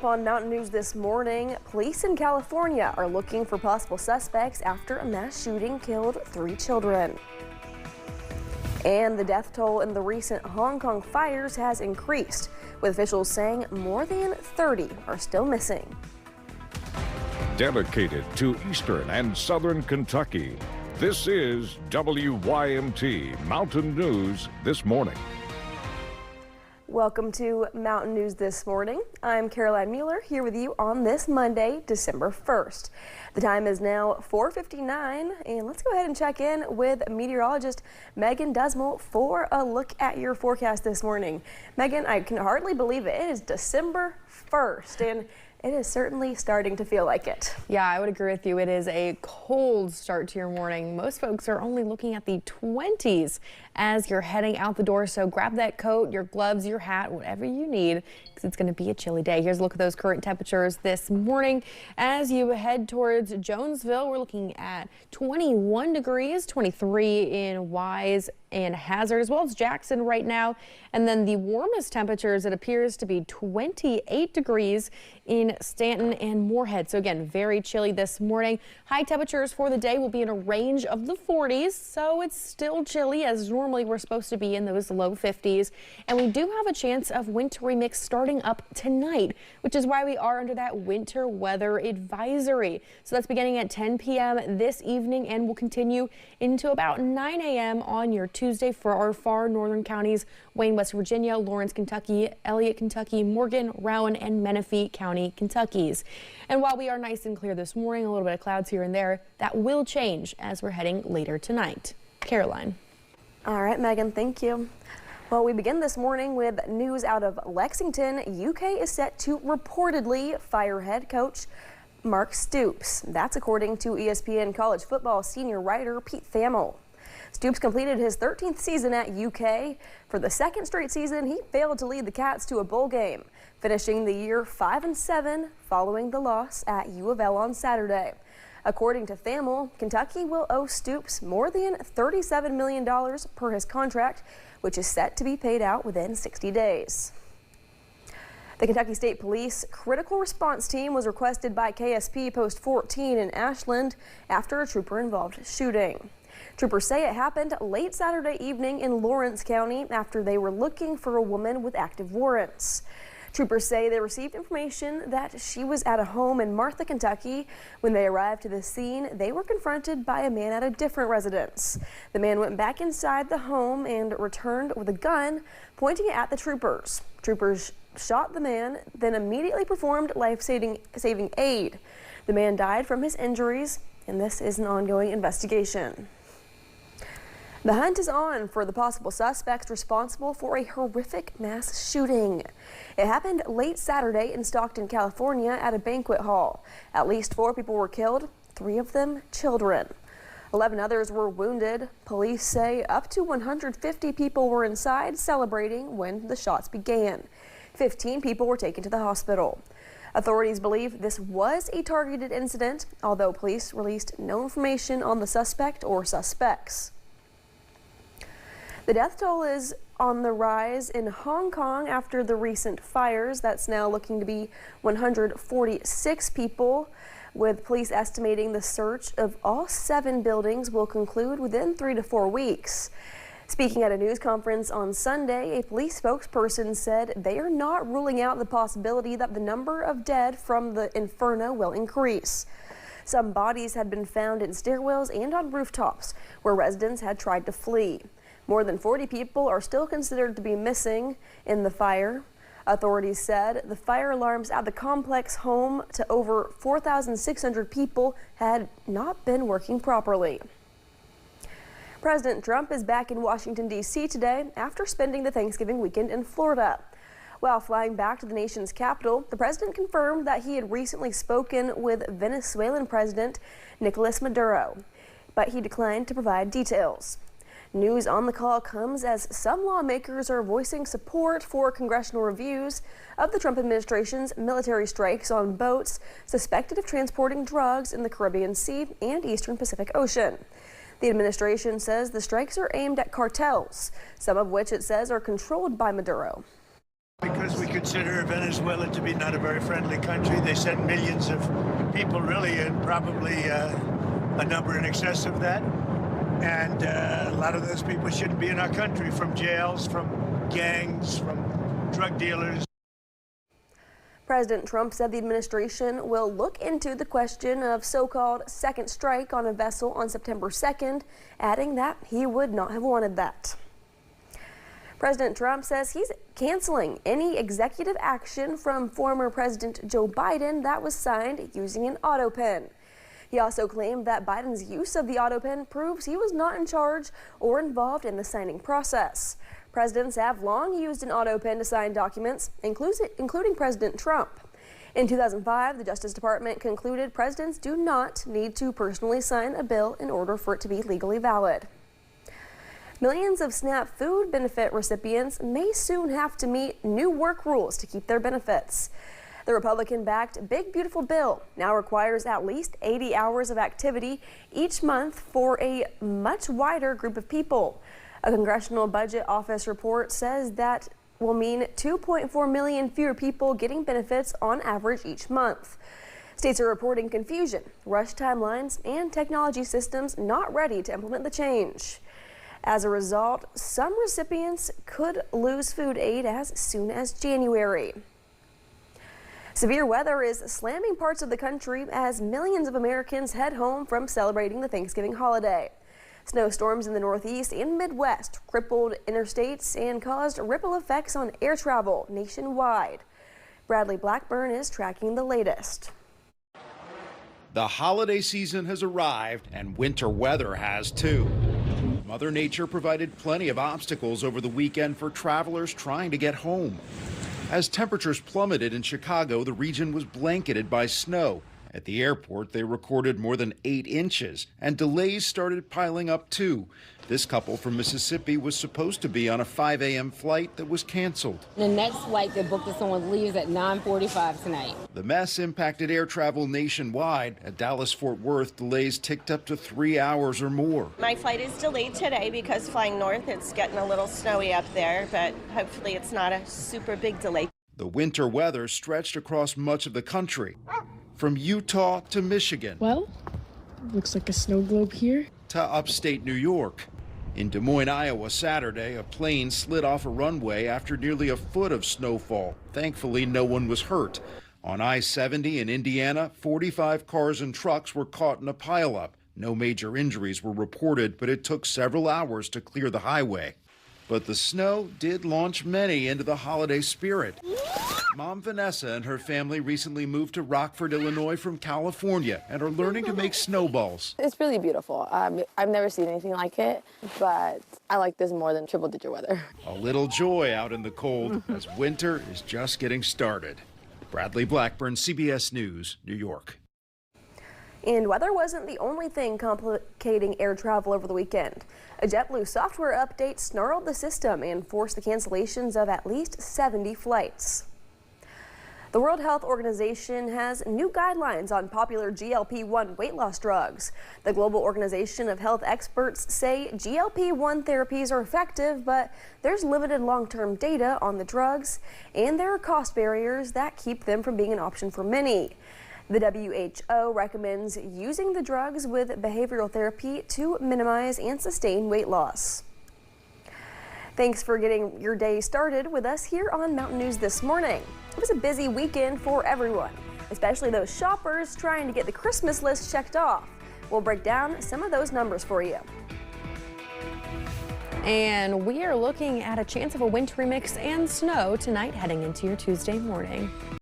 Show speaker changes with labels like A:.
A: On Mountain News this morning, police in California are looking for possible suspects after a mass shooting killed 3 children. And the death toll in the recent Hong Kong fires has increased, with officials saying more than 30 are still missing.
B: Dedicated to Eastern and Southern Kentucky, this is WYMT Mountain News This Morning.
A: Welcome to Mountain News This Morning. I'm Caroline Mueller here with you on this Monday, December 1st. The time is now 4:59, and let's go ahead and check in with meteorologist Megan Dusmel for a look at your forecast this morning. Megan, I can hardly believe it. It is December 1st, and it is certainly starting to feel like it.
C: Yeah, I would agree with you. It is a cold start to your morning. Most folks are only looking at the 20s as you're heading out the door. So grab that coat, your gloves, your hat, whatever you need, because it's going to be a chilly day. Here's a look at those current temperatures this morning. As you head towards Jonesville, we're looking at 21 degrees, 23 in Wise and Hazard, as well as Jackson right now. And then the warmest temperatures, it appears to be 28 degrees in Stanton and Moorhead. So again, very chilly this morning. High temperatures for the day will be in a range of the 40s, so it's still chilly, as normally we're supposed to be in those low 50s. And we do have a chance of wintry mix starting up tonight, which is why we are under that winter weather advisory. So that's beginning at 10 p.m. this evening and will continue into about 9 a.m. on your Tuesday for our far northern counties: Wayne, West Virginia, Lawrence, Kentucky, Elliott, Kentucky, Morgan, Rowan, and Menifee County, Kentuckys. And while we are nice and clear this morning, a little bit of clouds here and there, that will change as we're heading later tonight. Caroline.
A: All right, Megan, thank you. Well, we begin this morning with news out of Lexington. UK is set to reportedly fire head coach Mark Stoops. That's according to ESPN college football senior writer Pete Thamel. Stoops completed his 13th season at UK. For the second straight season, he failed to lead the Cats to a bowl game, finishing the year 5-7 following the loss at U of L on Saturday. According to Thamel, Kentucky will owe Stoops more than $37 million per his contract, which is set to be paid out within 60 days. The Kentucky State Police Critical Response Team was requested by KSP Post 14 in Ashland after a trooper-involved shooting. Troopers say it happened late Saturday evening in Lawrence County after they were looking for a woman with active warrants. Troopers say they received information that she was at a home in Martha, Kentucky. When they arrived to the scene, they were confronted by a man at a different residence. The man went back inside the home and returned with a gun, pointing it at the troopers. Troopers shot the man, then immediately performed life-saving aid. The man died from his injuries, and this is an ongoing investigation. The hunt is on for the possible suspects responsible for a horrific mass shooting. It happened late Saturday in Stockton, California at a banquet hall. At least 4 people were killed, 3 of them children. 11 others were wounded. Police say up to 150 people were inside celebrating when the shots began. 15 people were taken to the hospital. Authorities believe this was a targeted incident, although police released no information on the suspect or suspects. The death toll is on the rise in Hong Kong after the recent fires. That's now looking to be 146 people, with police estimating the search of all 7 buildings will conclude within 3 to 4 weeks. Speaking at a news conference on Sunday, a police spokesperson said they are not ruling out the possibility that the number of dead from the inferno will increase. Some bodies had been found in stairwells and on rooftops where residents had tried to flee. More than 40 people are still considered to be missing in the fire. Authorities said the fire alarms at the complex home to over 4,600 people had not been working properly. President Trump is back in Washington, D.C. today after spending the Thanksgiving weekend in Florida. While flying back to the nation's capital, the president confirmed that he had recently spoken with Venezuelan President Nicolas Maduro, but he declined to provide details. News on the call comes as some lawmakers are voicing support for congressional reviews of the Trump administration's military strikes on boats suspected of transporting drugs in the Caribbean Sea and Eastern Pacific Ocean. The administration says the strikes are aimed at cartels, some of which it says are controlled by Maduro.
D: Because we consider Venezuela to be not a very friendly country. They send millions of people, really, and probably a number in excess of that. And a lot of those people shouldn't be in our country, from jails, from gangs, from drug dealers.
A: President Trump said the administration will look into the question of so-called second strike on a vessel on September 2nd, adding that he would not have wanted that. President Trump says he's canceling any executive action from former President Joe Biden that was signed using an auto pen. He also claimed that Biden's use of the auto pen proves he was not in charge or involved in the signing process. Presidents have long used an auto pen to sign documents, including President Trump. In 2005, the Justice Department concluded presidents do not need to personally sign a bill in order for it to be legally valid. Millions of SNAP food benefit recipients may soon have to meet new work rules to keep their benefits. The Republican-backed Big Beautiful Bill now requires at least 80 hours of activity each month for a much wider group of people. A Congressional Budget Office report says that will mean 2.4 million fewer people getting benefits on average each month. States are reporting confusion, rushed timelines, and technology systems not ready to implement the change. As a result, some recipients could lose food aid as soon as January. Severe weather is slamming parts of the country as millions of Americans head home from celebrating the Thanksgiving holiday. Snowstorms in the Northeast and Midwest crippled interstates and caused ripple effects on air travel nationwide. Bradley Blackburn is tracking the latest.
E: The holiday season has arrived and winter weather has too. Mother Nature provided plenty of obstacles over the weekend for travelers trying to get home. As temperatures plummeted in Chicago, the region was blanketed by snow. At the airport, they recorded more than 8 inches, and delays started piling up too. This couple from Mississippi was supposed to be on a 5 a.m. flight that was canceled.
F: The next flight they booked is someone leaves at 9:45 tonight.
E: The mess impacted air travel nationwide. At Dallas-Fort Worth, delays ticked up to 3 hours or more.
G: My flight is delayed today because flying north, it's getting a little snowy up there, but hopefully it's not a super big delay.
E: The winter weather stretched across much of the country, from Utah to Michigan.
H: Well, looks like a snow globe here.
E: To upstate New York. In Des Moines, Iowa, Saturday, a plane slid off a runway after nearly a foot of snowfall. Thankfully, no one was hurt. On I-70 in Indiana, 45 cars and trucks were caught in a pileup. No major injuries were reported, but it took several hours to clear the highway. But the snow did launch many into the holiday spirit. Mom Vanessa and her family recently moved to Rockford, Illinois from California and are learning to make snowballs.
I: It's really beautiful. I've never seen anything like it, but I like this more than triple-digit weather.
E: A little joy out in the cold as winter is just getting started. Bradley Blackburn, CBS News, New York.
A: And weather wasn't the only thing complicating air travel over the weekend. A JetBlue software update snarled the system and forced the cancellations of at least 70 flights. The World Health Organization has new guidelines on popular GLP-1 weight loss drugs. The Global Organization of Health experts say GLP-1 therapies are effective, but there's limited long-term data on the drugs, and there are cost barriers that keep them from being an option for many. The WHO recommends using the drugs with behavioral therapy to minimize and sustain weight loss. Thanks for getting your day started with us here on Mountain News this morning. It was a busy weekend for everyone, especially those shoppers trying to get the Christmas list checked off. We'll break down some of those numbers for you.
C: And we are looking at a chance of a wintry mix and snow tonight heading into your Tuesday morning.